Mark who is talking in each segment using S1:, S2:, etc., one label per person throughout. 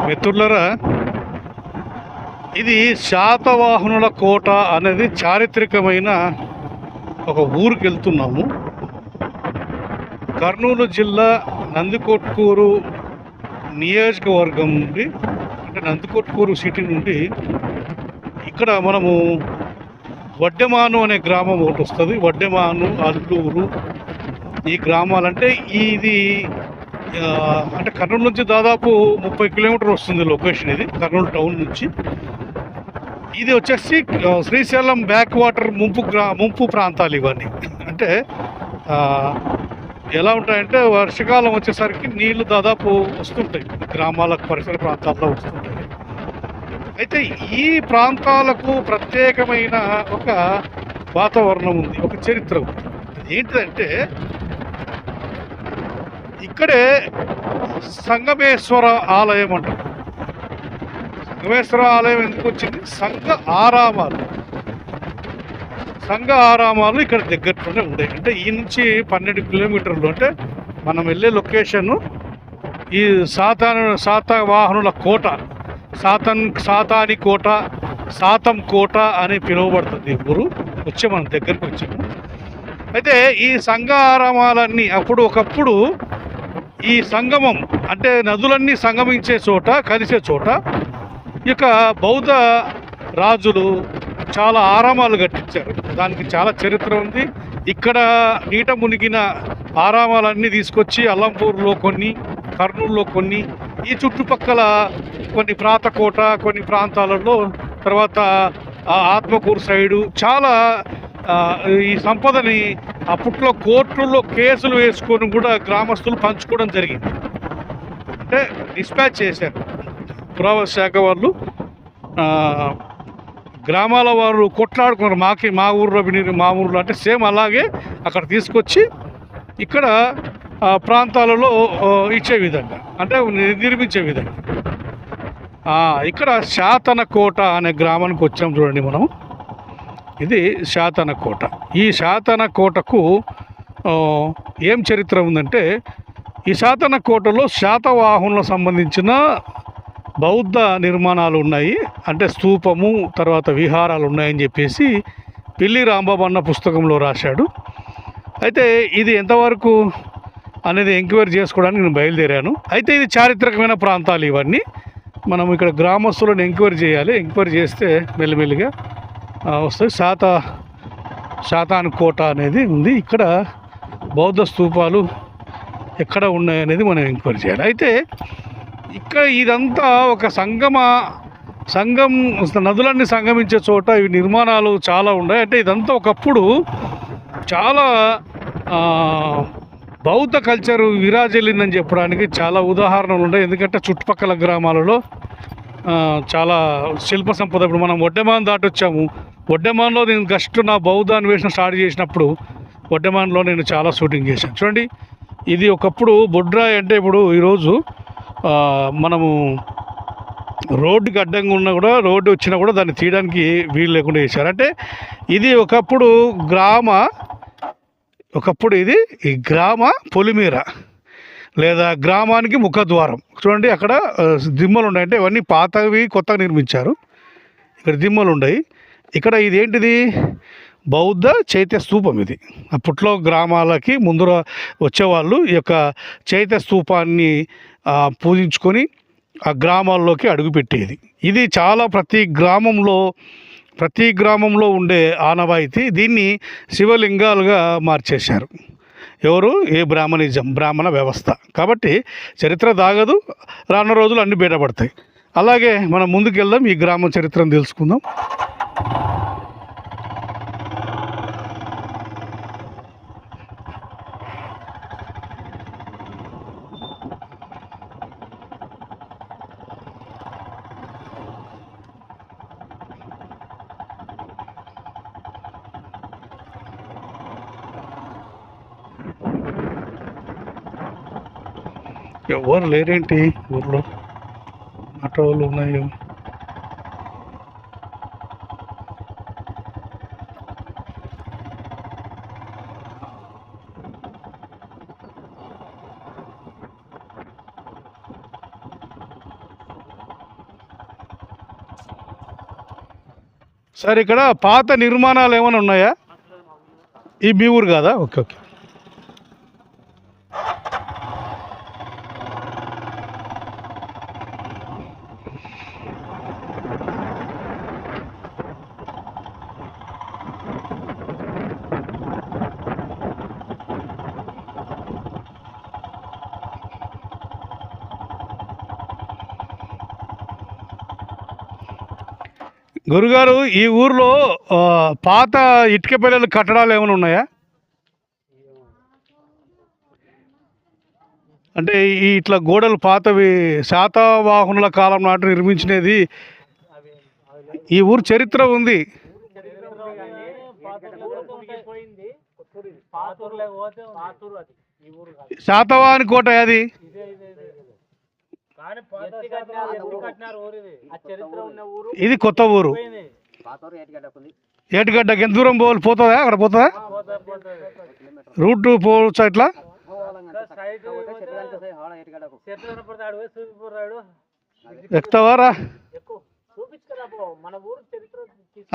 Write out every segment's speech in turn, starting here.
S1: మిత్రులరా, ఇది శాతవాహనుల కోట అనేది చారిత్రకమైన ఒక ఊరికి వెళ్తున్నాము. కర్నూలు జిల్లా నందికొట్కూరు నియోజకవర్గం నుండి, అంటే నందికొట్కూరు సిటీ నుండి ఇక్కడ మనము వడ్డెమాను అనే గ్రామం ఒకటి వస్తుంది. వడ్డెమాను, అల్లూరు ఈ గ్రామాలంటే ఇది అంటే కర్నూలు నుంచి దాదాపు 30 కిలోమీటర్లు వస్తుంది లొకేషన్. ఇది కర్నూలు టౌన్ నుంచి. ఇది వచ్చేసి శ్రీశైలం బ్యాక్ వాటర్ ముంపు ప్రాంతాలు ఇవన్నీ. అంటే ఎలా ఉంటాయంటే వర్షాకాలం వచ్చేసరికి నీళ్లు దాదాపు వస్తుంటాయి, గ్రామాలకు పరిసర ప్రాంతాల్లో వస్తుంటాయి. అయితే ఈ ప్రాంతాలకు ప్రత్యేకమైన ఒక వాతావరణం ఉంది, ఒక చరిత్ర ఉంది. ఏంటిదంటే ఇక్కడే సంగమేశ్వర ఆలయం అంటారు. సంగమేశ్వర ఆలయం ఎందుకు వచ్చింది? సంఘ ఆరామాలు ఇక్కడ దగ్గరలోనే ఉన్నాయి. అంటే ఈ నుంచి 12 కిలోమీటర్లు. అంటే మనం వెళ్ళే లొకేషను ఈ శాతవాహనుల కోట, సాతాని కోట, సాతం కోట అని పిలువబడుతుంది. ఊరు మనం దగ్గరికి వచ్చాము. అయితే ఈ సంఘ ఆరామాలన్నీ ఒకప్పుడు ఈ సంగమం అంటే నదులన్నీ సంగమించే చోట, కలిసే చోట ఇక బౌద్ధ రాజులు చాలా ఆరామాలు కట్టించారు. దానికి చాలా చరిత్ర ఉంది. ఇక్కడ నీట మునిగిన ఆరామాలన్నీ తీసుకొచ్చి అల్లంపూర్లో కొన్ని, కర్నూలులో కొన్ని, ఈ చుట్టుపక్కల కొన్ని ప్రాతకోట, కొన్ని ప్రాంతాలలో, తర్వాత ఆత్మకూరు సైడు చాలా ఈ సంపదని అప్పట్లో కోర్టుల్లో కేసులు వేసుకొని కూడా గ్రామస్తులు పంచుకోవడం జరిగింది. అంటే డిస్పాచ్ చేశారు పురావస్తు శాఖ వాళ్ళు. గ్రామాల వారు కొట్లాడుకున్నారు, మా ఊర్లో మా ఊర్లో అంటే సేమ్ అలాగే అక్కడ తీసుకొచ్చి ఇక్కడ ప్రాంతాలలో ఇచ్చే విధంగా, అంటే నిర్మించే విధంగా. ఇక్కడ శాతనకోట అనే గ్రామానికి వచ్చాం చూడండి మనం. ఇది శాతనకోట. ఈ శాతనకోటకు ఏం చరిత్ర ఉందంటే, ఈ శాతనకోటలో శాతవాహనులకు సంబంధించిన బౌద్ధ నిర్మాణాలు ఉన్నాయి. అంటే స్తూపము, తర్వాత విహారాలు ఉన్నాయని చెప్పేసి పిల్లి రాంబాబు అన్న పుస్తకంలో రాశాడు. అయితే ఇది ఎంతవరకు అనేది ఎంక్వైరీ చేసుకోవడానికి నేను బయలుదేరాను. అయితే ఇది చారిత్రకమైన ప్రాంతాలు ఇవన్నీ. మనం ఇక్కడ గ్రామస్తులను ఎంక్వైరీ చేయాలి. ఎంక్వైరీ చేస్తే మెల్లిమెల్లిగా వస్తుంది. శాతాను కోట అనేది ఉంది. ఇక్కడ బౌద్ధ స్తూపాలు ఎక్కడ ఉన్నాయనేది మనం ఎంక్వైరీ చేయాలి. అయితే ఇక్కడ ఇదంతా ఒక సంగం నదులన్నీ సంగమించే చోట ఇవి నిర్మాణాలు చాలా ఉన్నాయి. అంటే ఇదంతా ఒకప్పుడు చాలా బౌద్ధ కల్చర్ విరాజిల్లిందని చెప్పడానికి చాలా ఉదాహరణలు ఉన్నాయి. ఎందుకంటే చుట్టుపక్కల గ్రామాలలో చాలా శిల్ప సంపద. ఇప్పుడు మనం వడ్డెమాన్ దాటొచ్చాము. వడ్డెమాన్లో నేను జస్ట్ నా బౌద్ధ అన్వేషణ స్టార్ట్ చేసినప్పుడు వడ్డెమాన్లో నేను చాలా షూటింగ్ చేశాను. చూడండి, ఇది ఒకప్పుడు బొడ్రాయి. అంటే ఇప్పుడు ఈరోజు మనము రోడ్డుకి అడ్డంగా ఉన్నా కూడా, రోడ్డు వచ్చినా కూడా దాన్ని తీయడానికి వీలు లేకుండా చేశారు. అంటే ఇది ఒకప్పుడు ఇది ఈ గ్రామ పొలిమేర లేదా గ్రామానికి ముఖద్వారం. చూడండి, అక్కడ దిమ్మలు ఉన్నాయి. అంటే ఇవన్నీ పాతవి కొత్తగా నిర్మించారు. ఇక్కడ దిమ్మలు ఉన్నాయి. ఇక్కడ ఇదేంటిది? బౌద్ధ చైత్య స్తూపం. ఇది అప్పట్లో గ్రామాలకి ముందర వచ్చేవాళ్ళు ఈ యొక్క చైత్య స్తూపాన్ని పూజించుకొని ఆ గ్రామాల్లోకి అడుగుపెట్టేది. ఇది చాలా ప్రతి గ్రామంలో ఉండే ఆనవాయితీ. దీన్ని శివలింగాలుగా మార్చేశారు. ఎవరు? బ్రాహ్మణ వ్యవస్థ. కాబట్టి చరిత్ర దాగదు, రానున్న రోజులు అన్నీ బయటపడతాయి. అలాగే మనం ముందుకు వెళ్దాం, ఈ గ్రామం చరిత్రను తెలుసుకుందాం. ఎవరు లేరేంటి ఊర్లో? ఆటోలు ఉన్నాయి. సార్ ఇక్కడ పాత నిర్మాణాలు ఏమైనా ఉన్నాయా? ఈ మీ ఊరు కాదా? Okay okay. గురుగారు ఈ ఊర్లో పాత ఇటుక పిల్లల కట్టడాలు ఏమైనా ఉన్నాయా? అంటే ఈ ఇట్లా గోడలు పాతవి శాతవాహనుల కాలం నాటి నిర్మించినది. ఈ ఊరు చరిత్ర ఉంది. శాతవాహని కోట అది. ఇది కొత్త ఊరు. ఏటిగడ్డకి ఎంత దూరం పోతుందా? అక్కడ పోతుందా? రూట్ పోవచ్చా ఇట్లా? ఎక్కుతావారా?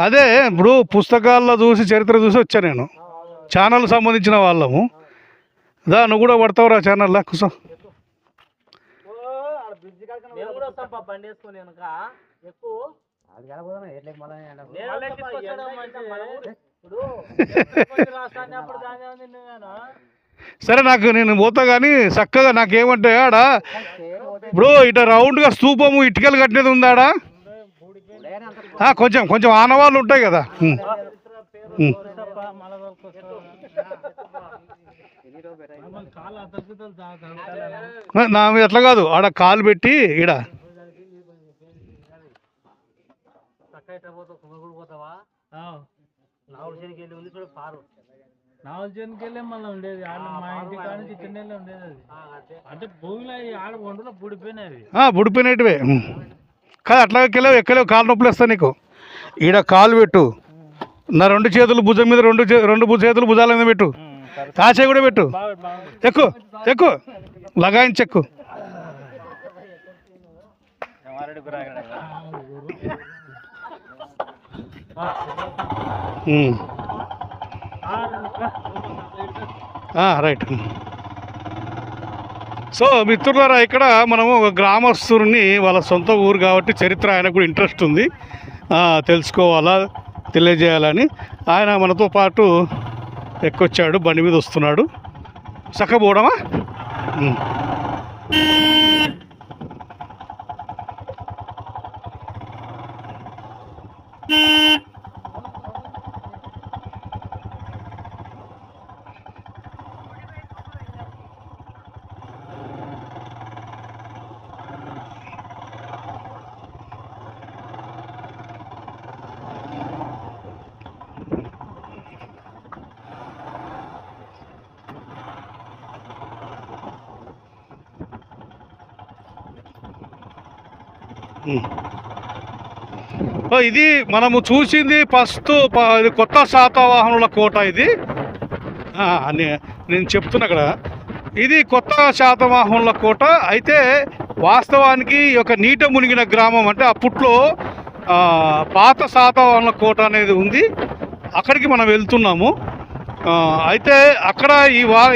S1: అదే ఇప్పుడు పుస్తకాల్లో చూసి చరిత్ర చూసి వచ్చా నేను. ఛానల్ సంబంధించిన వాళ్ళము. నువ్వు కూడా పడతావురా ఛానల్లా? కూర్చో. సరే నాకు నేను పోతా కానీ చక్కగా నాకేమంటే ఆడ ఇప్పుడు ఇట్లా రౌండ్గా స్తూపము ఇటుకలు కట్టినది ఉందాడా? కొంచెం కొంచెం ఆనవాళ్ళు ఉంటాయి కదా. నా మీద అట్లా కాదు, ఆడ కాలు పెట్టి ఈడ బుడిపోయినట్టువే కాదు. అట్లాగెళ్ళవు ఎక్కలేవు, కాలు నొప్పులు వస్తాయి నీకు. ఈడ కాలు పెట్టు, నా రెండు చేతులు భుజం మీద, రెండు చేతులు భుజాల మీద పెట్టు, కాచే కూడా పెట్టు. ఎక్కు ఎక్కు, లగాయించెక్కు. రైట్. సో మిత్రులారా, ఇక్కడ మనము ఒక గ్రామస్తుని, వాళ్ళ సొంత ఊరు కాబట్టి చరిత్ర ఆయనకు కూడా ఇంట్రెస్ట్ ఉంది, తెలుసుకోవాలా తెలియజేయాలని ఆయన మనతో పాటు ఎక్కొచ్చాడు, బండి మీద వస్తున్నాడు. చక్కపోవడమా? ఇది మనము చూసింది ఫస్ట్ ఇది కొత్త శాతవాహనుల కోట. ఇది నేను చెప్తున్నా అక్కడ, ఇది కొత్త శాతవాహనుల కోట. అయితే వాస్తవానికి ఒక నీట మునిగిన గ్రామం, అంటే అప్పట్లో పాత శాతవాహనుల కోట అనేది ఉంది. అక్కడికి మనం వెళ్తున్నాము. అయితే అక్కడ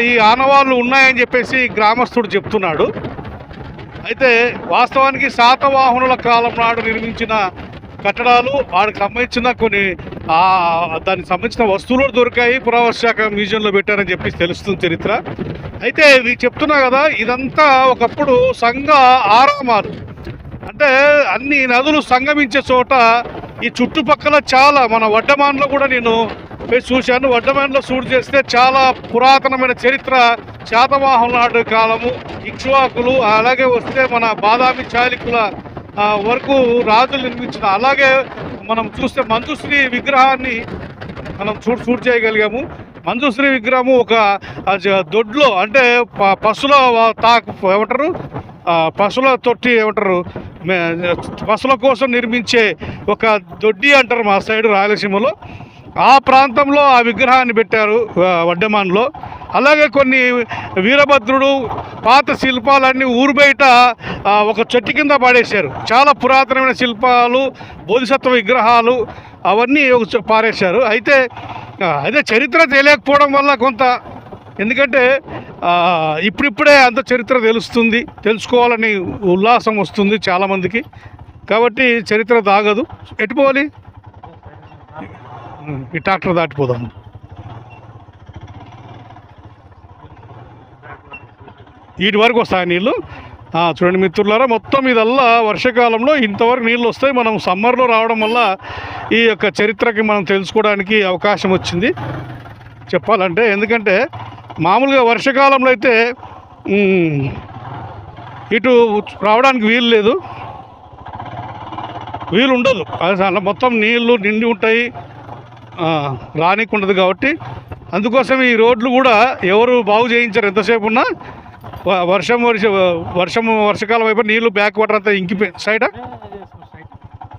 S1: ఈ ఆనవాళ్ళు ఉన్నాయని చెప్పేసి గ్రామస్తుడు చెప్తున్నాడు. అయితే వాస్తవానికి శాతవాహనుల కాలం నాడు నిర్మించిన కట్టడాలు, వాడికి సంబంధించిన కొన్ని దానికి సంబంధించిన వస్తువులు దొరికాయి, పురావస్తు శాఖ మ్యూజియంలో పెట్టారని చెప్పి తెలుస్తుంది చరిత్ర. అయితే ఇవి చెప్తున్నా కదా, ఇదంతా ఒకప్పుడు సంఘ ఆరామాలు, అంటే అన్ని నదులు సంగమించే చోట. ఈ చుట్టుపక్కల చాలా, మన వడ్డమాన్లో కూడా నేను చూశాను. వడ్డమాన్లో షూట్ చేస్తే చాలా పురాతనమైన చరిత్ర, శాతవాహనుల నాటి కాలము, ఇక్ష్వాకులు, అలాగే వస్తే మన బాదామి చాళుక్యుల వరకు రాజులు నిర్మించిన. అలాగే మనం చూస్తే మంజుశ్రీ విగ్రహాన్ని మనం షూట్ చేయగలిగాము. మంజుశ్రీ విగ్రహము ఒక దొడ్లో, అంటే పశువుల ఏమంటారు, పశువుల తొట్టి ఏమంటారు, పశువుల కోసం నిర్మించే ఒక దొడ్డి అంటారు మా సైడు రాయలసీమలో. ఆ ప్రాంతంలో ఆ విగ్రహాన్ని పెట్టారు వడ్డమాన్లో. అలాగే కొన్ని వీరభద్రుడు పాత శిల్పాలన్నీ ఊరు బయట ఒక చెట్టు కింద పడేశారు. చాలా పురాతనమైన శిల్పాలు, బోధిసత్వ విగ్రహాలు, అవన్నీ పారేశారు. అయితే అదే చరిత్ర తెలియకపోవడం వల్ల కొంత, ఎందుకంటే ఇప్పుడిప్పుడే అంత చరిత్ర తెలుసుకోవాలని ఉల్లాసం వస్తుంది చాలామందికి. కాబట్టి చరిత్ర తాగదు. ఎట్టుపోవాలి, ఈ ట్రాక్టర్ దాటిపోదాము. వీటి వరకు వస్తాయి నీళ్ళు. చూడండి మిత్రులారా, మొత్తం ఇదల్లా వర్షాకాలంలో ఇంతవరకు నీళ్ళు వస్తాయి. మనం సమ్మర్లో రావడం వల్ల ఈ యొక్క చరిత్రకి మనం తెలుసుకోవడానికి అవకాశం వచ్చింది చెప్పాలంటే. ఎందుకంటే మామూలుగా వర్షాకాలంలో అయితే ఇటు రావడానికి వీలు ఉండదు. అలా మొత్తం నీళ్ళు నిండి ఉంటాయి, రానికి ఉండదు. కాబట్టి అందుకోసం ఈ రోడ్లు కూడా ఎవరు బాగు చేయించారు. ఎంతసేపు ఉన్నా వర్షాకాలం అయిపోయి నీళ్ళు బ్యాక్ వాటర్ అంతా ఇంకిపోయి సైడా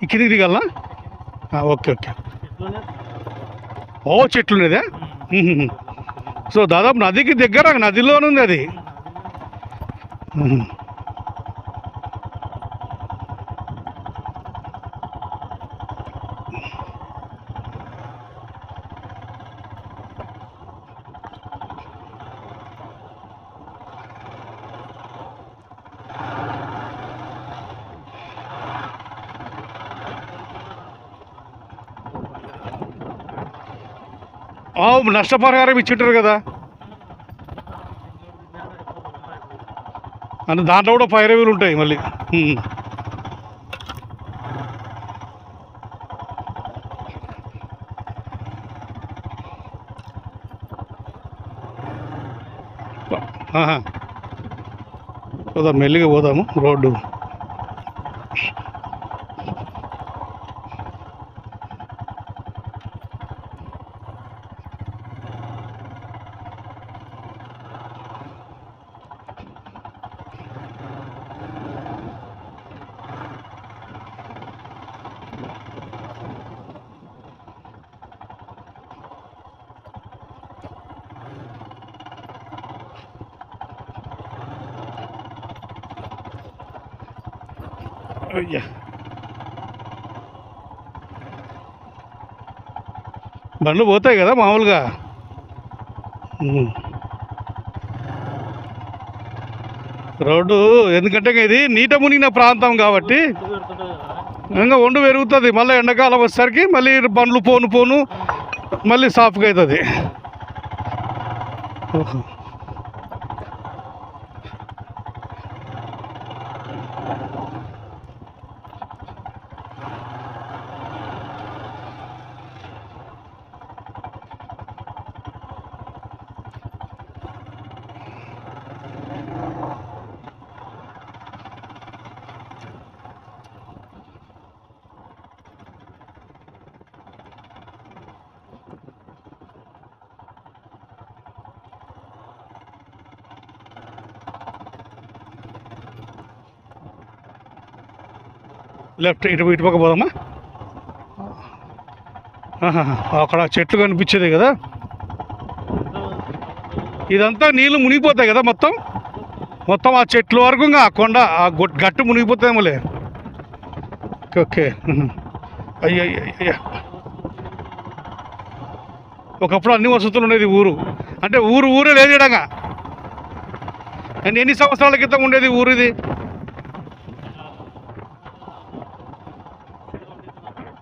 S1: కిందికి దిగాలనా? ఓకే. చెట్లు ఉన్నదే. సో దాదాపు నదికి దగ్గర, నదిలోనే ఉంది అది. నష్టపరిహారం ఇచ్చింటారు కదా అని, దాంట్లో కూడా పైరవీలు ఉంటాయి మళ్ళీ. పోదాం, మెల్లిగా పోదాము రోడ్డు. బండ్లు పోతాయి కదా మామూలుగా. రోడ్డు ఎందుకంటే ఇది నీట మునిగిన ప్రాంతం కాబట్టి ఇంకా ఒండు పెరుగుతుంది. మళ్ళీ ఎండాకాలం వచ్చేసరికి మళ్ళీ బండ్లు పోను మళ్ళీ సాఫ్గా అవుతుంది. లెఫ్ట్ ఇటు పక్క పోదామా? అక్కడ చెట్లు కనిపించేది కదా, ఇదంతా నీళ్ళు మునిగిపోతాయి కదా మొత్తం ఆ చెట్ల వరకు ఆ కొండ ఆ గట్టు మునిగిపోతాయేమోలే. ఓకే. అయ్యా, ఒకప్పుడు అన్ని వసతులు ఉండేది ఊరు. అంటే ఊరే లేదు ఇడంగా. ఎన్ని సంవత్సరాల క్రితం ఉండేది ఊరు ఇది?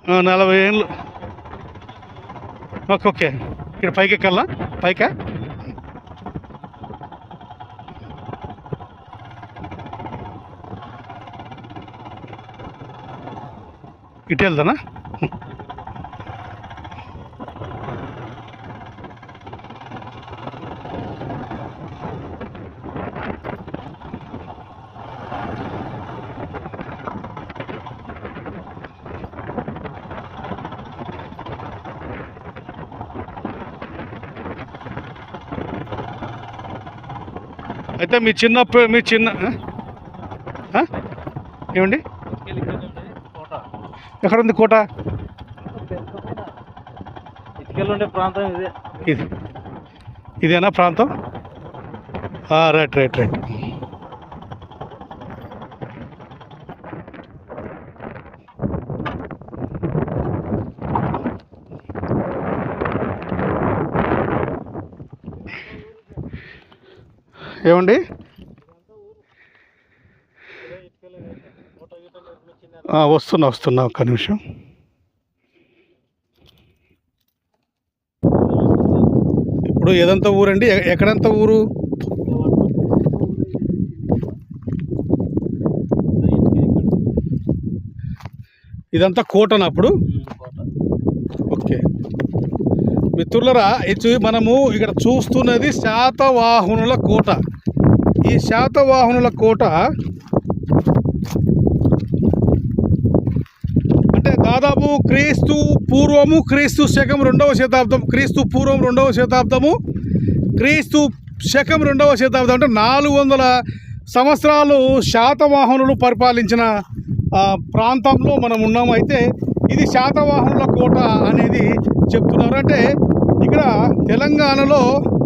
S1: 40 ఏళ్ళు. ఓకే. ఇక్కడ పైకి ఎక్కాలా? పైకా? ఇటు వెళ్దానా? అయితే మీ చిన్న ఏమండి, ఎక్కడ ఉంది కోట? ఇదేనా ప్రాంతం? రైట్. ఏమండి? వస్తున్నా ఒక్క నిమిషం. ఇప్పుడు ఏదంతా ఊరండి? ఎక్కడంతా ఊరు? ఇదంతా కోటనా అప్పుడు? ఓకే మిత్రులరా, ఇది మనము ఇక్కడ చూస్తున్నది శాతవాహనుల కోట. ఈ శాతవాహనుల కోట అంటే దాదాపు క్రీస్తు పూర్వము క్రీస్తు శకం 2వ శతాబ్దం, క్రీస్తు పూర్వం 2వ శతాబ్దము, క్రీస్తు శకం 2వ శతాబ్దం, అంటే 400 సంవత్సరాలు శాతవాహనులు పరిపాలించిన ప్రాంతంలో మనం ఉన్నాము. అయితే ఇది శాతవాహనుల కోట అనేది చెప్తున్నారు. అంటే ఇక్కడ తెలంగాణలో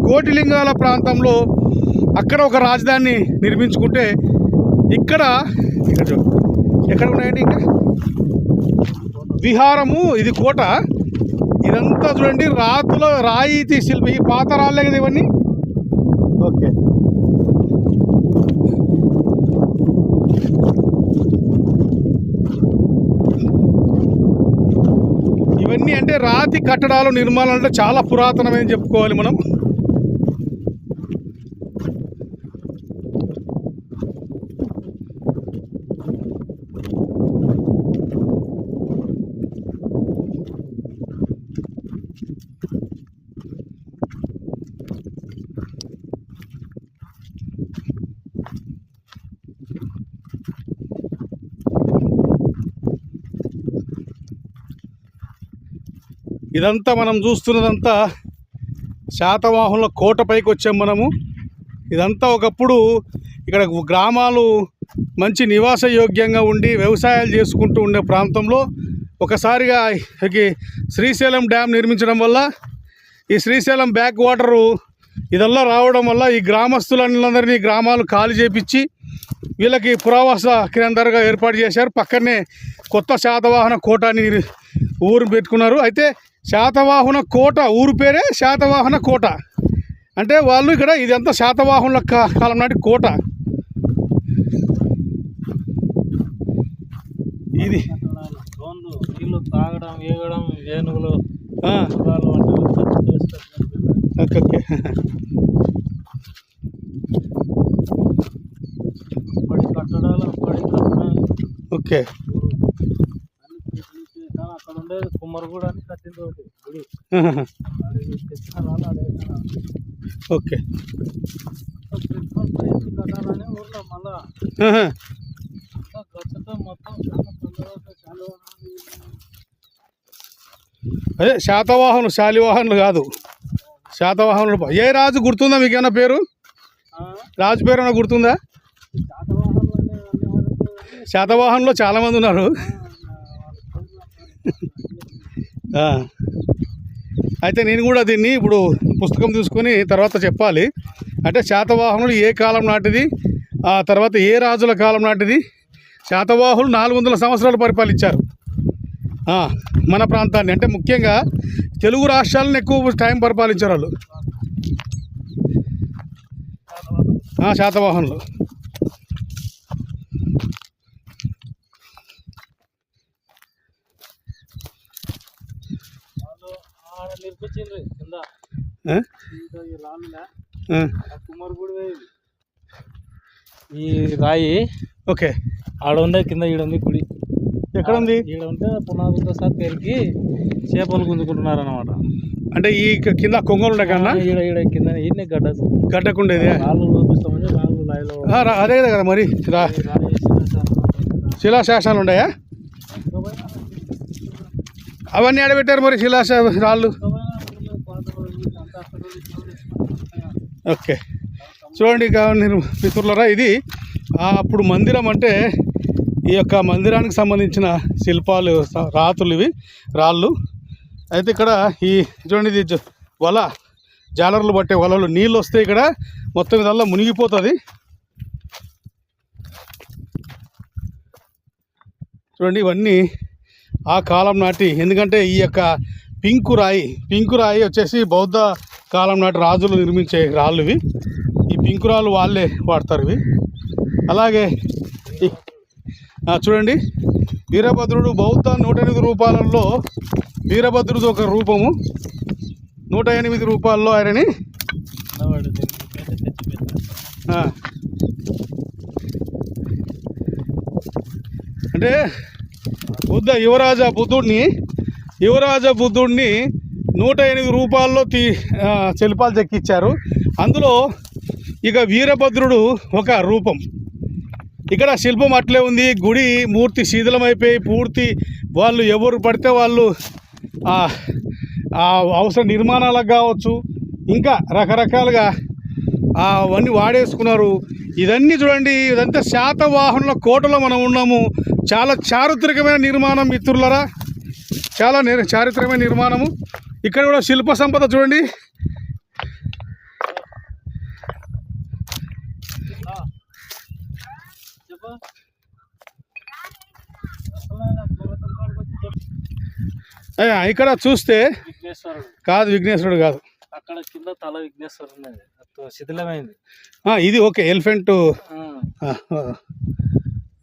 S1: కోటిలింగాల ప్రాంతంలో అక్కడ ఒక రాజధాని నిర్మించుకుంటే ఇక్కడ ఎక్కడ ఉన్నాయండి ఇంకా విహారము, ఇది కోట. ఇదంతా చూడండి రాయితీ శిల్పి, పాత రాళ్ళే కదా ఇవన్నీ. ఓకే ఇవన్నీ అంటే రాతి కట్టడాలు నిర్మాణం అంటే చాలా పురాతనమని చెప్పుకోవాలి మనం. ఇదంతా మనం చూస్తున్నదంతా శాతవాహనుల కోట పైకి వచ్చాం మనము. ఇదంతా ఒకప్పుడు ఇక్కడ గ్రామాలు మంచి నివాస యోగ్యంగా ఉండి వ్యవసాయాలు చేసుకుంటూ ఉండే ప్రాంతంలో ఒకసారిగా శ్రీశైలం డ్యామ్ నిర్మించడం వల్ల ఈ శ్రీశైలం బ్యాక్ వాటరు ఇదల్లా రావడం వల్ల ఈ గ్రామస్తులందరినీ గ్రామాలు ఖాళీ చేపించి వీళ్ళకి పురావాస కేంద్రంగా ఏర్పాటు చేశారు. పక్కనే కొత్త శాతవాహన కోట అని ఊరు పెట్టుకున్నారు. అయితే శాతవాహన కోట ఊరు పేరే శాతవాహన కోట. అంటే వాళ్ళు ఇక్కడ ఇదంతా శాతవాహనుల కాలం నాటి కోట. ఇది తాగడం, ఏగడం, ఏనుగులు. ఓకే అక్కడ ఉండేది కుమ్మరిగూడ అని కట్టింది ఒకటి గుడి. ఓకే కట్టాలని ఊర్లో మళ్ళా గచ్చతో మొత్తం అదే శాతవాహనులు, శాలివాహనులు కాదు, శాతవాహనులు. ఏ రాజు గుర్తుందా మీకు? ఏమైనా పేరు, రాజు పేరు ఏమైనా గుర్తుందా? శాతవాహనులో చాలామంది ఉన్నారు. అయితే నేను కూడా దీన్ని ఇప్పుడు పుస్తకం తీసుకొని తర్వాత చెప్పాలి. అంటే శాతవాహనులు ఏ కాలం నాటిది, ఆ తర్వాత ఏ రాజుల కాలం నాటిది. శాతవాహనులు 400 సంవత్సరాలు పరిపాలించారు మన ప్రాంతాన్ని. అంటే ముఖ్యంగా తెలుగు రాష్ట్రాలను ఎక్కువ టైం పరిపాలించారు వాళ్ళు శాతవాహనులు. ఈ రాయి ఓకే ఆడ ఉండే, కింద ఈడ ఉంది గుడి. ఎక్కడ ఉంది? ఈడ ఉంటే పునాదులతో సార్ పేరుకి చేపలు గుంజుకుంటున్నారు అనమాట. అంటే ఈ కింద కొంగలు ఉండే కన్నా ఈడ కింద ఈయన గడ్డకుండేది రాళ్ళు చూపిస్తామని రాళ్ళు రాయిలో అదే కదా మరి శిలాశాసనాలు ఉన్నాయా? అవన్నీ ఆడబెట్టారు మరి రాళ్ళు. ఓకే చూడండి మిత్రులరా, ఇది అప్పుడు మందిరం. అంటే ఈ యొక్క మందిరానికి సంబంధించిన శిల్పాలు, రాతులు, ఇవి రాళ్ళు. అయితే ఇక్కడ ఈ చూడండి, ఇది వల, జాలర్లు పట్టే వలలు. నీళ్ళు వస్తే ఇక్కడ మొత్తం ఇదల్లా మునిగిపోతుంది. చూడండి ఇవన్నీ ఆ కాలం నాటి. ఎందుకంటే ఈ యొక్క పింకు రాయి వచ్చేసి బౌద్ధ కాలం నాటి రాజులు నిర్మించే రాళ్ళు ఇవి. ఈ పింకురాలు వాళ్ళే వాడతారు ఇవి. అలాగే చూడండి, వీరభద్రుడు బౌద్ధ 108 రూపాలలో వీరభద్రుడు ఒక రూపము. 108 రూపాల్లో ఆయనని అంటే యువరాజ బుద్ధుడిని 108 రూపాల్లో శిల్పాలు చెక్కిచ్చారు. అందులో ఇక వీరభద్రుడు ఒక రూపం. ఇక్కడ శిల్పం అట్లే ఉంది. గుడి మూర్తి శిథిలమైపోయి పూర్తి వాళ్ళు ఎవరు పడితే వాళ్ళు అవసర నిర్మాణాలకు కావచ్చు, ఇంకా రకరకాలుగా అవన్నీ వాడేసుకున్నారు. ఇదన్నీ చూడండి, ఇదంతా శాతవాహనుల కోటలో మనం ఉన్నాము. చాలా చారిత్రకమైన నిర్మాణం మిత్రులరా, చాలా చారిత్రకమైన నిర్మాణము. ఇక్కడ కూడా శిల్ప సంపద చూడండి. ఇక్కడ చూస్తే కాదు, విఘ్నేశ్వరుడు కాదు,
S2: అక్కడ కింద తల విఘ్నేశ్వరుడు శిథిలమైంది.
S1: ఇది ఓకే, ఎలిఫెంట్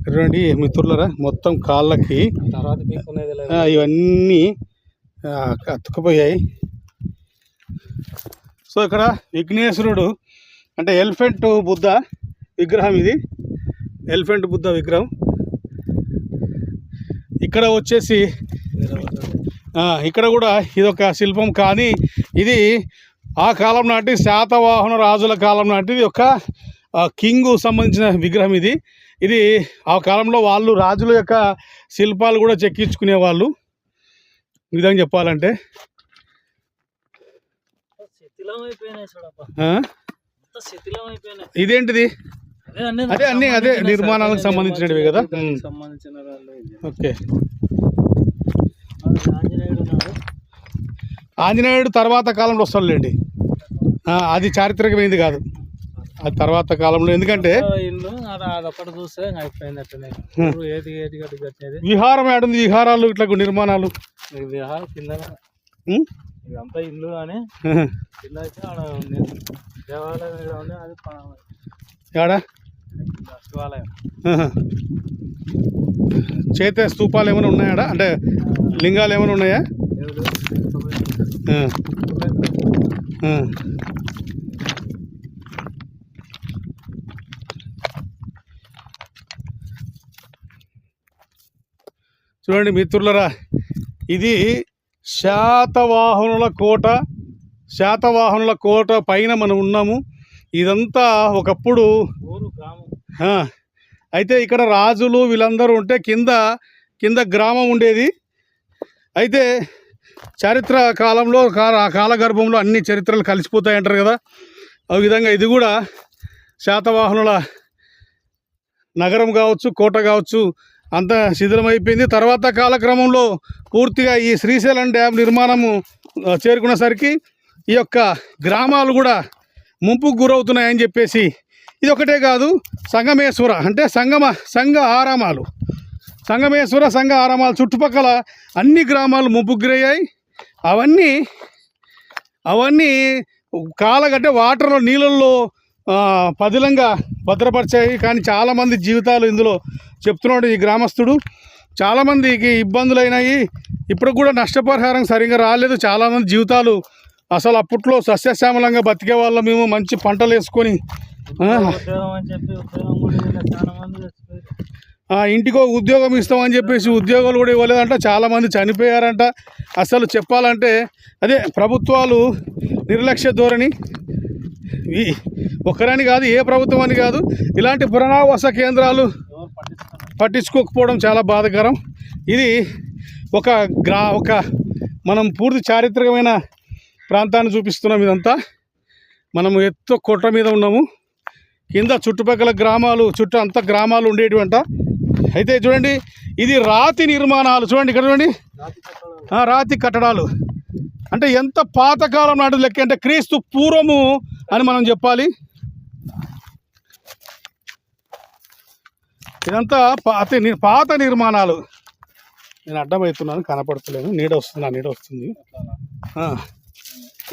S1: చూడండి మిత్రులరా, మొత్తం కాళ్ళకి
S2: తర్వాత
S1: ఇవన్నీ అతుక్కుపోయాయి. సో ఇక్కడ విఘ్నేశ్వరుడు అంటే ఎలిఫెంట్ బుద్ధ విగ్రహం. ఇది ఎలిఫెంట్ బుద్ధ విగ్రహం. ఇక్కడ వచ్చేసి ఇక్కడ కూడా ఇదొక శిల్పం, కానీ ఇది ఆ కాలం నాటి శాతవాహన రాజుల కాలం నాటిది. ఒక కింగ్ సంబంధించిన విగ్రహం ఇది. ఇది ఆ కాలంలో వాళ్ళు రాజుల యొక్క శిల్పాలు కూడా చెక్కించుకునేవాళ్ళు. ఈ విధంగా చెప్పాలంటే ఇదేంటిది, అదే నిర్మాణాలకు సంబంధించినవి కదా. ఓకే, ఆంజనేయుడు తర్వాత కాలంలో వస్తాడులేండి. అది చారిత్రకమైంది కాదు, అది తర్వాత కాలంలో. ఎందుకంటే విహారం ఏడుంది, విహారాలు ఇట్లా నిర్మాణాలు
S2: ఇదంతా ఇల్లు అని శివాలయం.
S1: చేత స్తూపాలు ఏమైనా ఉన్నాయాడా, అంటే లింగాలు ఏమైనా ఉన్నాయా? చూడండి మిత్రులరా, ఇది శాతవాహనుల కోట పైన మనం ఉన్నాము. ఇదంతా ఒకప్పుడు అయితే ఇక్కడ రాజులు వీళ్ళందరూ ఉంటే కింద గ్రామం ఉండేది. అయితే చరిత్ర కాలంలో కాలగర్భంలో అన్ని చరిత్రలు కలిసిపోతాయి అంటారు కదా, ఆ విధంగా ఇది కూడా శాతవాహనుల నగరం కావచ్చు, కోట కావచ్చు, అంత శిథిలమైపోయింది. తర్వాత కాలక్రమంలో పూర్తిగా ఈ శ్రీశైలం డ్యామ్ నిర్మాణము చేరుకునేసరికి ఈ యొక్క గ్రామాలు కూడా ముంపుకు గురవుతున్నాయని చెప్పేసి, ఇది ఒకటే కాదు, సంగమేశ్వర అంటే సంగమేశ్వర సంఘ ఆరామాలు చుట్టుపక్కల అన్ని గ్రామాలు ముంపుకు గురయ్యాయి. అవన్నీ కాలగట్టే వాటర్లో నీళ్ళల్లో పదిలంగా భద్రపరిచాయి. కానీ చాలామంది జీవితాలు ఇందులో చెప్తున్నాడు ఈ గ్రామస్తుడు, చాలామందికి ఇబ్బందులు అయినాయి. ఇప్పుడు కూడా నష్టపరిహారం సరిగ్గా రాలేదు. చాలామంది జీవితాలు అసలు అప్పట్లో సస్యశ్యామలంగా బతికే వాళ్ళం మేము, మంచి పంటలు వేసుకొని ఇంటికో ఉద్యోగం ఇస్తామని చెప్పేసి ఉద్యోగాలు కూడా ఇవ్వలేదంట. చాలామంది చనిపోయారంట. అసలు చెప్పాలంటే అదే ప్రభుత్వాలు నిర్లక్ష్య ధోరణి. ఒక్కరని కాదు, ఏ ప్రభుత్వం అని కాదు, ఇలాంటి పునరావాస కేంద్రాలు పట్టించుకోకపోవడం చాలా బాధాకరం. ఇది ఒక మనం పూర్తి చారిత్రకమైన ప్రాంతాన్ని చూపిస్తున్నాం. ఇదంతా మనం ఎత్తు కొట్ట మీద ఉన్నాము. కింద చుట్టుపక్కల గ్రామాలు అంతా గ్రామాలు ఉండేటివంట. అయితే చూడండి, ఇది రాతి నిర్మాణాలు. చూడండి ఇక్కడ చూడండి, రాతి కట్టడాలు. అంటే ఎంత పాతకాలం నాటి లెక్క అంటే క్రీస్తు పూర్వము అని మనం చెప్పాలి. ఇదంతా పాత నిర్మాణాలు. నేను అడ్డమవుతున్నాను, కనపడతలేను, నీడ వస్తుంది.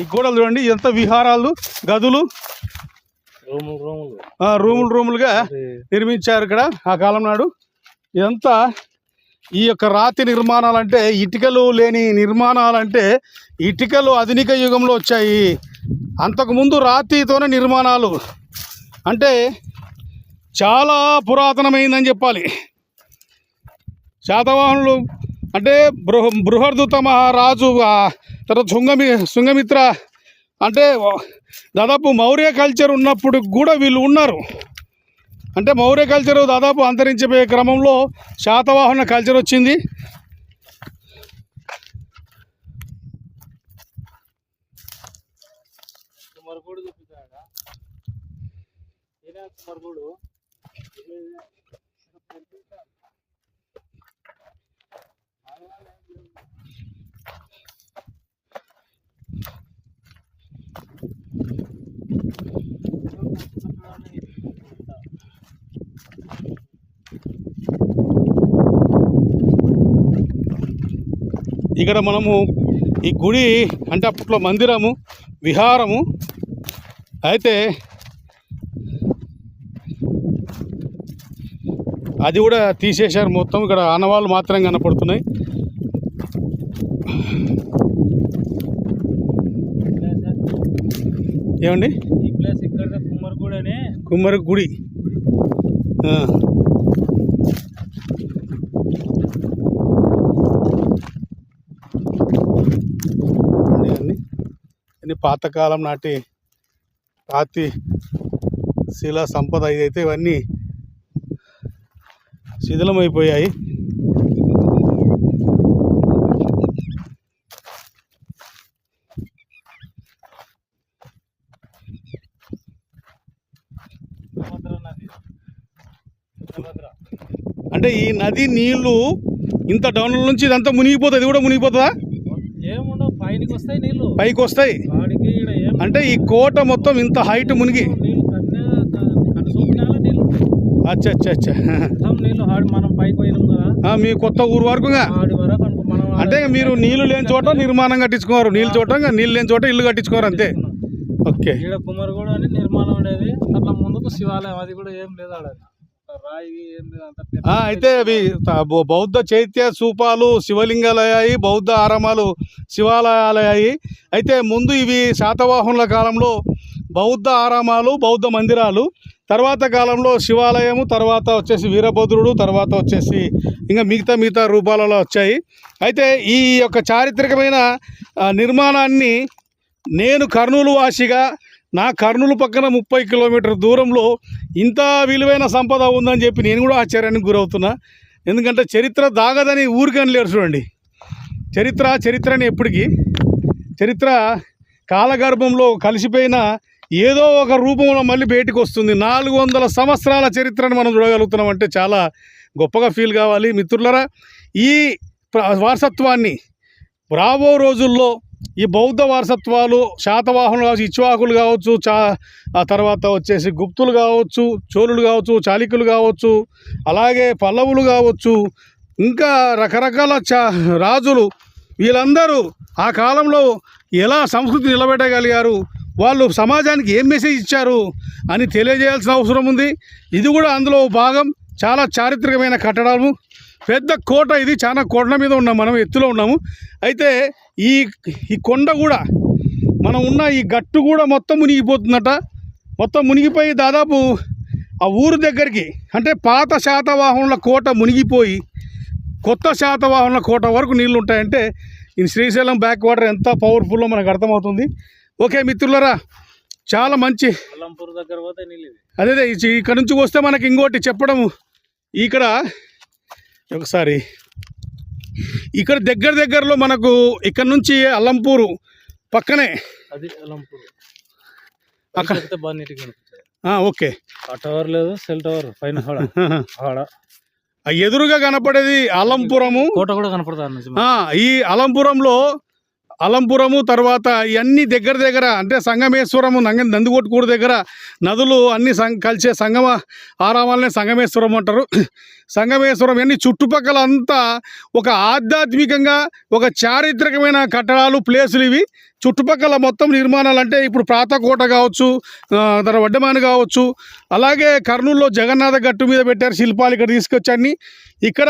S1: ఈ గోడలు చూడండి, ఎంత విహారాలు, గదులు. రూములుగా నిర్మించారు ఇక్కడ ఆ కాలం నాడు. ఇదంతా ఈ యొక్క రాతి నిర్మాణాలంటే, ఇటుకలు లేని నిర్మాణాలంటే, ఇటుకలు ఆధునిక యుగంలో వచ్చాయి. అంతకుముందు రాతితోనే నిర్మాణాలు అంటే చాలా పురాతనమైందని చెప్పాలి. శాతవాహనులు అంటే బృహద్రథ మహారాజు, తర్వాత శృంగమిత్ర అంటే దాదాపు మౌర్య కల్చర్ ఉన్నప్పుడు కూడా వీళ్ళు ఉన్నారు. అంటే మౌర్య కల్చర్ దాదాపు అంతరించిపోయే క్రమంలో శాతవాహన కల్చర్ వచ్చింది. ఇక్కడ మనము ఈ గుడి అంటే అప్పట్లో మందిరము, విహారము. అయితే అది కూడా తీసేశారు మొత్తం. ఇక్కడ ఆనవాళ్ళు మాత్రం కనపడుతున్నాయి. ఏమండి
S2: ఈ ప్లేస్ ఇక్కడ
S1: కుమ్మరి గుడి. ఇవన్నీ పాతకాలం నాటి రాతి శిలా సంపద. ఇదైతే ఇవన్నీ శిథిలమైపోయాయి. అంటే ఈ నది నీళ్లు ఇంత డౌన్ నుంచి ఇదంతా మునిగిపోతుంది. ఇది కూడా మునిగిపోతుందా?
S2: ఏముండవు, పైకి వస్తాయి నీళ్ళు,
S1: పైకి వస్తాయి. అంటే ఈ కోట మొత్తం ఇంత హైట్ మునిగి అచ్చా అచ్చా అచ్చా
S2: మనం పైకి పోయినాం కదా
S1: మీ కొత్త ఊరు వరకు. అంటే మీరు నీళ్లు లేని చోట నిర్మాణం కట్టించుకోరు, నీళ్ళు చోట నీళ్ళు లేని చోట ఇల్లు కట్టించుకోరు అంతే. ఓకే.
S2: ఇక్కడ కుమ్మరిగూడ అని నిర్మాణం ఉండేది. అట్లా ముందుకు శివాలయం, అది కూడా ఏం లేదు ఆడ, రాయి ఏం లేదు.
S1: అయితే అవి బౌద్ధ చైత్య స్థూపాలు, శివలింగాలయ్యాయి, బౌద్ధ ఆరామాలు, శివాలయాలయ్యాయి. అయితే ముందు ఇవి శాతవాహనుల కాలంలో బౌద్ధ ఆరామాలు, బౌద్ధ మందిరాలు. తర్వాత కాలంలో శివాలయము, తర్వాత వచ్చేసి వీరభద్రుడు, తర్వాత వచ్చేసి ఇంకా మిగతా రూపాలలో వచ్చాయి. అయితే ఈ యొక్క చారిత్రకమైన నిర్మాణాన్ని నేను కర్నూలు వాసిగా, నా కర్నూలు పక్కన 30 కిలోమీటర్ దూరంలో ఇంత విలువైన సంపద ఉందని చెప్పి నేను కూడా ఆశ్చర్యానికి గురవుతున్నా. ఎందుకంటే చరిత్ర దాగదని ఊరికని లేరు. చూడండి, చరిత్రని ఎప్పటికీ చరిత్ర కాలగర్భంలో కలిసిపోయిన ఏదో ఒక రూపంలో మళ్ళీ బయటకు వస్తుంది. 400 సంవత్సరాల చరిత్రను మనం చూడగలుగుతున్నాం అంటే చాలా గొప్పగా ఫీల్ కావాలి మిత్రులరా. ఈ వారసత్వాన్ని రాబో రోజుల్లో ఈ బౌద్ధ వారసత్వాలు, శాతవాహనులు కావచ్చు, ఇక్ష్వాకులు కావచ్చు, ఆ తర్వాత వచ్చేసి గుప్తులు కావచ్చు, చోళులు కావచ్చు, చాళుక్యులు కావచ్చు, అలాగే పల్లవులు కావచ్చు, ఇంకా రకరకాల రాజులు, వీళ్ళందరూ ఆ కాలంలో ఎలా సంస్కృతి నిలబెట్టగలిగారు, వాళ్ళు సమాజానికి ఏం మెసేజ్ ఇచ్చారు అని తెలియజేయాల్సిన అవసరం ఉంది. ఇది కూడా అందులో భాగం. చాలా చారిత్రకమైన కట్టడాలు, పెద్ద కోట. ఇది చాలా కొండ మీద ఉన్నాం, మనం ఎత్తులో ఉన్నాము. అయితే ఈ కొండ కూడా, మనం ఉన్న ఈ గట్టు కూడా మొత్తం మునిగిపోతుందట. మొత్తం మునిగిపోయి దాదాపు ఆ ఊరు దగ్గరికి, అంటే పాత శాతవాహనుల కోట మునిగిపోయి కొత్త శాతవాహనుల కోట వరకు నీళ్ళు ఉంటాయంటే ఈ శ్రీశైలం బ్యాక్ వాటర్ ఎంత పవర్ఫుల్లో మనకు అర్థమవుతుంది. ఓకే మిత్రులరా, చాలా మంచి.
S2: అల్లంపూర్ దగ్గర పోతే నీళ్ళు,
S1: అదే ఇక్కడ నుంచి వస్తే మనకి ఇంకోటి చెప్పడం, ఇక్కడ ఒకసారి ఇక్కడ దగ్గరలో మనకు ఇక్కడ నుంచి అల్లంపూరు పక్కనే,
S2: అది అల్లంపూర్
S1: అక్కడ
S2: బాగా నీట్గా కనిపిస్తుంది.
S1: ఓకే.
S2: ఆ టవర్ లేదు, సెల్ టవర్ పైన
S1: ఎదురుగా కనపడేది అల్లంపురము,
S2: కోట కూడా కనపడుతుంది.
S1: ఈ అల్లంపురంలో అలంపురము, తర్వాత ఇవన్నీ దగ్గర దగ్గర అంటే సంగమేశ్వరము, నందికొట్కూరు దగ్గర నదులు అన్నీ కలిసే సంగమ ఆరామాలనే సంగమేశ్వరం అంటారు. సంగమేశ్వరం ఇవన్నీ చుట్టుపక్కల అంతా ఒక ఆధ్యాత్మికంగా ఒక చారిత్రకమైన కట్టడాలు, ప్లేసులు ఇవి. చుట్టుపక్కల మొత్తం నిర్మాణాలు అంటే ఇప్పుడు ప్రాతకోట కావచ్చు, తర్వాత వడ్డమాని కావచ్చు, అలాగే కర్నూలులో జగన్నాథ గట్టు మీద పెట్టారు శిల్పాలు, ఇక్కడ తీసుకొచ్చి అన్నీ. ఇక్కడ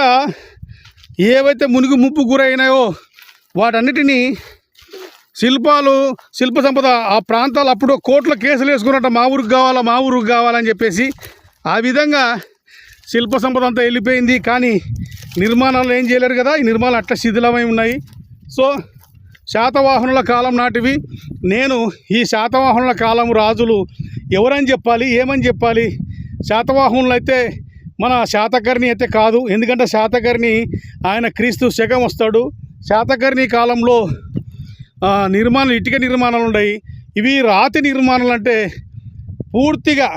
S1: ఏవైతే మునిగి ముప్పు గురైనాయో వాటన్నిటినీ శిల్ప సంపద ఆ ప్రాంతాలు అప్పుడు కోట్ల కేసులు వేసుకున్నట్ట మా ఊరికి కావాలని చెప్పేసి ఆ విధంగా శిల్ప సంపద అంతా వెళ్ళిపోయింది. కానీ నిర్మాణాలు ఏం చేయలేరు కదా, ఈ నిర్మాణాలు అట్లా శిథిలమై ఉన్నాయి. సో శాతవాహనుల కాలం నాటివి. నేను ఈ శాతవాహనుల కాలం రాజులు ఎవరని చెప్పాలి, ఏమని చెప్పాలి? శాతవాహనులు అయితే మన శాతకర్ణి అయితే కాదు. ఎందుకంటే శాతకర్ణి ఆయన క్రీస్తు శకం వస్తాడు. శాతకర్ణి కాలంలో నిర్మాణాలు ఇటుక నిర్మాణాలు ఉన్నాయి. ఇవి రాతి నిర్మాణాలు అంటే పూర్తిగా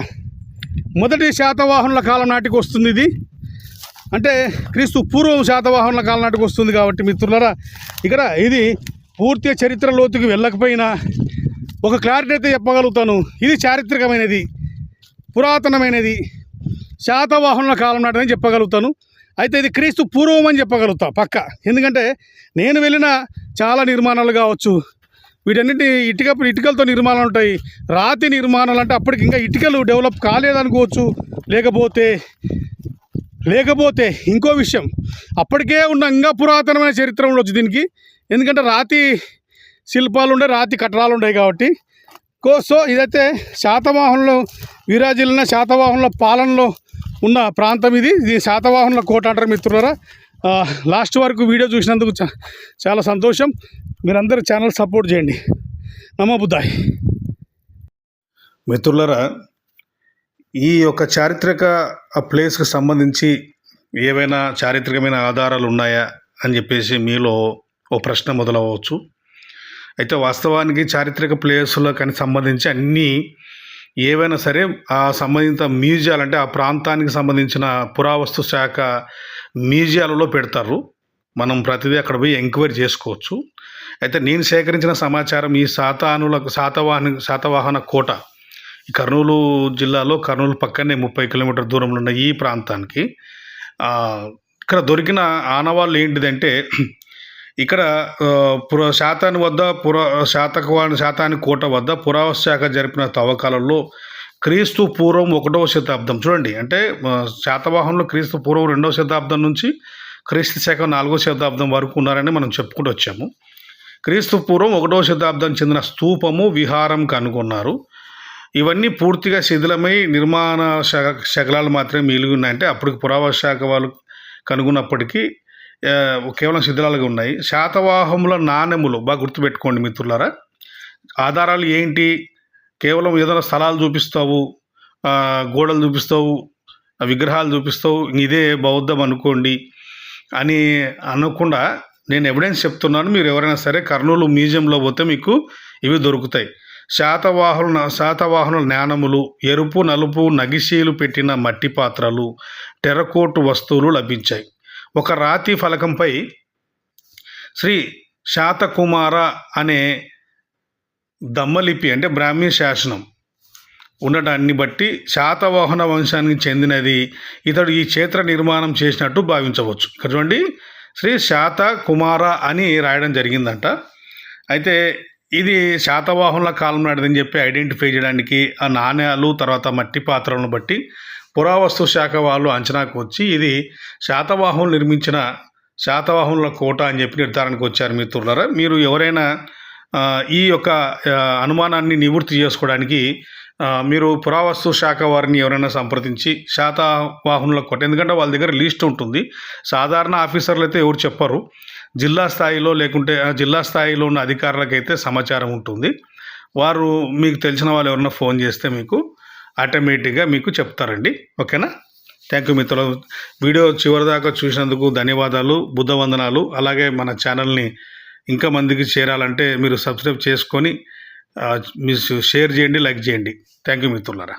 S1: మొదటి శాతవాహనుల కాలం నాటికి వస్తుంది. ఇది అంటే క్రీస్తు పూర్వం శాతవాహనుల కాలం నాటికి వస్తుంది. కాబట్టి మిత్రులారా, ఇక్కడ ఇది పూర్తిగా చరిత్ర లోతుకి వెళ్ళకపోయినా ఒక క్లారిటీ అయితే చెప్పగలుగుతాను. ఇది చారిత్రకమైనది, పురాతనమైనది, శాతవాహనుల కాలం నాటిదని చెప్పగలుగుతాను. అయితే ఇది క్రీస్తు పూర్వం అని చెప్పగలుగుతా పక్క. ఎందుకంటే నేను వెళ్ళిన చాలా నిర్మాణాలు కావచ్చు, వీటన్నిటి ఇటుకలతో నిర్మాణాలు ఉంటాయి. రాతి నిర్మాణాలు అంటే అప్పటికి ఇంకా ఇటుకలు డెవలప్ కాలేదనుకోవచ్చు. లేకపోతే ఇంకో విషయం, అప్పటికే ఉన్న ఇంకా పురాతనమైన చరిత్ర ఉండొచ్చు దీనికి. ఎందుకంటే రాతి శిల్పాలు ఉండే, రాతి కట్టడాలు ఉన్నాయి కాబట్టి. సో ఇదైతే శాతవాహనులు విరాజిల్లిన శాతవాహనుల పాలనలో ఉన్న ప్రాంతం ఇది. శాతవాహనుల కోట అంటారు మిత్రులారా. లాస్ట్ వరకు వీడియో చూసినందుకు చాలా సంతోషం. మీరందరూ ఛానల్ సపోర్ట్ చేయండి. నమో బుద్ధాయ్. మిత్రులారా, ఈ యొక్క చారిత్రక ప్లేస్కి సంబంధించి ఏవైనా చారిత్రకమైన ఆధారాలు ఉన్నాయా అని చెప్పేసి మీలో ఓ ప్రశ్న మొదలవచ్చు. అయితే వాస్తవానికి చారిత్రక ప్లేసులకు సంబంధించి అన్నీ ఏవైనా సరే ఆ సంబంధిత మ్యూజియాలు అంటే ఆ ప్రాంతానికి సంబంధించిన పురావస్తు శాఖ మ్యూజియాలలో పెడతారు. మనం ప్రతిదీ అక్కడ పోయి ఎంక్వైరీ చేసుకోవచ్చు. అయితే నేను సేకరించిన సమాచారం ఈ శాతవాహన కోట ఈ కర్నూలు జిల్లాలో, కర్నూలు పక్కనే 30 కిలోమీటర్ దూరంలో ఉన్న ఈ ప్రాంతానికి ఇక్కడ దొరికిన ఆనవాళ్ళు ఏంటిదంటే, ఇక్కడ శాతాని కోట వద్ద పురావస్తు శాఖ జరిపిన తవ్వకాలలో క్రీస్తు పూర్వం 1వ శతాబ్దం చూడండి, అంటే శాతవాహనులు క్రీస్తు పూర్వం 2వ శతాబ్దం నుంచి క్రీస్తు శకం 4వ శతాబ్దం వరకు ఉన్నారని మనం చెప్పుకుంటూ వచ్చాము. క్రీస్తు పూర్వం 1వ శతాబ్దం చెందిన స్తూపము, విహారం కనుగొన్నారు. ఇవన్నీ పూర్తిగా శిథిలమై నిర్మాణ శకలాలు మాత్రమే మిగిలి ఉన్నాయంటే అప్పటికి పురావస్తు శాఖ వాళ్ళు కనుగొన్నప్పటికీ కేవలం శిథిలాలుగా ఉన్నాయి. శాతవాహనుల నాణెములు బాగా గుర్తుపెట్టుకోండి మిత్రులారా. ఆధారాలు ఏంటి? కేవలం ఏదైనా స్థలాలు చూపిస్తావు, గోడలు చూపిస్తావు, విగ్రహాలు చూపిస్తావు, ఇదే బౌద్ధం అనుకోండి అని అనకుండా నేను ఎవిడెన్స్ చెప్తున్నాను. మీరు ఎవరైనా సరే కర్నూలు మ్యూజియంలో పోతే మీకు ఇవి దొరుకుతాయి. శాతవాహనుల నాణెములు, ఎరుపు నలుపు నగిశీలు పెట్టిన మట్టి పాత్రలు, టెరకోటు వస్తువులు లభించాయి. ఒక రాతి ఫలకంపై శ్రీ శాతకుమార అనే దమ్మలిపి అంటే బ్రాహ్మీ శాసనం ఉండటాన్ని బట్టి శాతవాహన వంశానికి చెందినది ఇతడు ఈ క్షేత్ర నిర్మాణం చేసినట్టు భావించవచ్చు. ఇక్కడ చూడండి, శ్రీ శాతకుమార అని రాయడం జరిగిందంట. అయితే ఇది శాతవాహనుల కాలం నాటిదని చెప్పి ఐడెంటిఫై చేయడానికి ఆ నాణ్యాలు తర్వాత మట్టి పాత్రలను బట్టి పురావస్తు శాఖ వాళ్ళు అంచనాకు వచ్చి ఇది శాతవాహనులు నిర్మించిన శాతవాహనుల కోట అని చెప్పి నిర్ధారణకు వచ్చారు. మిత్రులారా, మీరు ఎవరైనా ఈ యొక్క అనుమానాన్ని నివృత్తి చేసుకోవడానికి మీరు పురావస్తు శాఖ వారిని ఎవరైనా సంప్రదించి శాతవాహనుల కోట, ఎందుకంటే వాళ్ళ దగ్గర లిస్ట్ ఉంటుంది. సాధారణ ఆఫీసర్లు అయితే ఎవరు చెప్పరు. జిల్లా స్థాయిలో లేకుంటే జిల్లా స్థాయిలో ఉన్న అధికారులకైతే సమాచారం ఉంటుంది. వారు మీకు తెలిసిన వాళ్ళు ఎవరైనా ఫోన్ చేస్తే మీకు ఆటోమేటిక్గా మీకు చెప్తారండి. ఓకేనా? థ్యాంక్ యూ మిత్రులు. వీడియో చివరిదాకా చూసినందుకు ధన్యవాదాలు, బుద్ధ వందనాలు. అలాగే మన ఛానల్ని ఇంకా మందికి చేరాలంటే మీరు సబ్స్క్రైబ్ చేసుకొని మీరు షేర్ చేయండి, లైక్ చేయండి. థ్యాంక్ యూ మిత్రులారా.